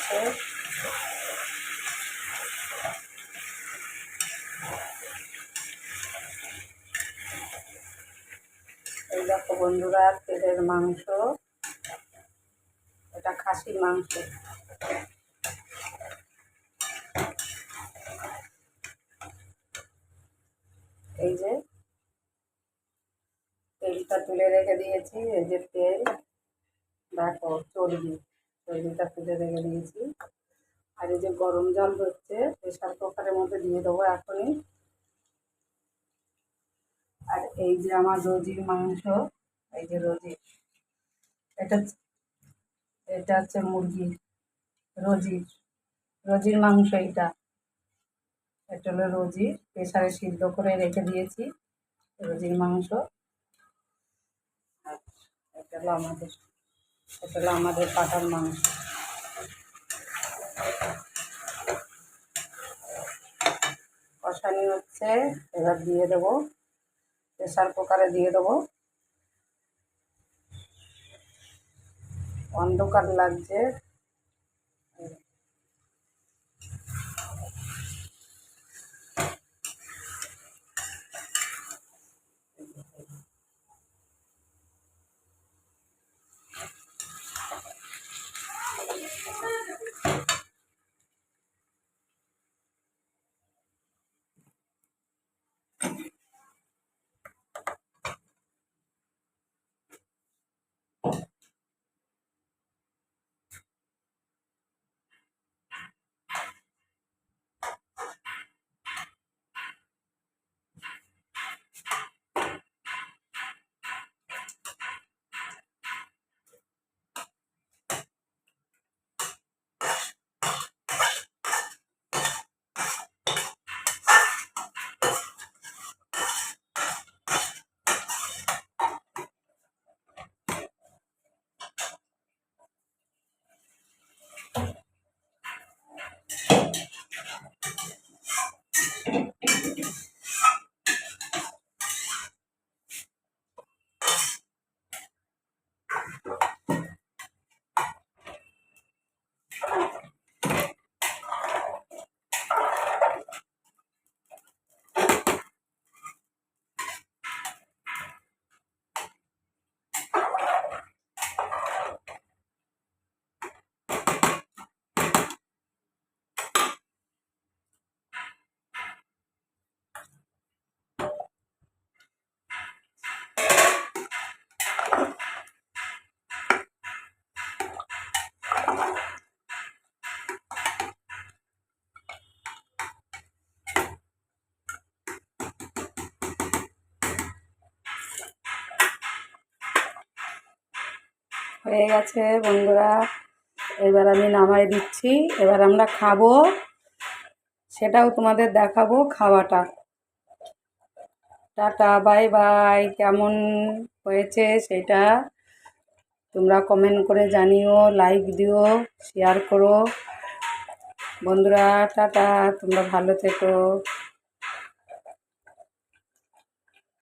হচ্ছে। এই দেখো বন্ধুরা, তেলের মাংস, এটা খাসির মাংস। এই যে তেলটা তুলে রেখে দিয়েছি, এই যে তেল, দেখো চর্বিটা তুলে রেখে দিয়েছি। আর এই যে গরম জল হচ্ছে, প্রেশার কুকারের মধ্যে দিয়ে দেবো এখনই। আর এই যে আমার রোজির মাংস, এই যে এটা এটা হচ্ছে মুরগি, রোজির মাংস। এটা হলো রোজি, প্রেশারে সিদ্ধ করে রেখে দিয়েছি রোজির মাংস। আর এটা হলো আমাদের পাঠার মাংস। কষানি হচ্ছে, এবার দিয়ে দেবো, প্রেশার কুকারে দিয়ে দেবো। অন্ধকার লাগছে। হয়ে গেছে বন্ধুরা, এবার আমি নামাই দিচ্ছি। এবার আমরা খাবো, সেটাও তোমাদের দেখাবো খাওয়াটা। Tata, bye bye. কেমন হয়েছে সেটা তোমরা কমেন্ট করে জানিও, লাইক দিও, শেয়ার করো বন্ধুরা। টাটা, তোমরা ভালো থেকো।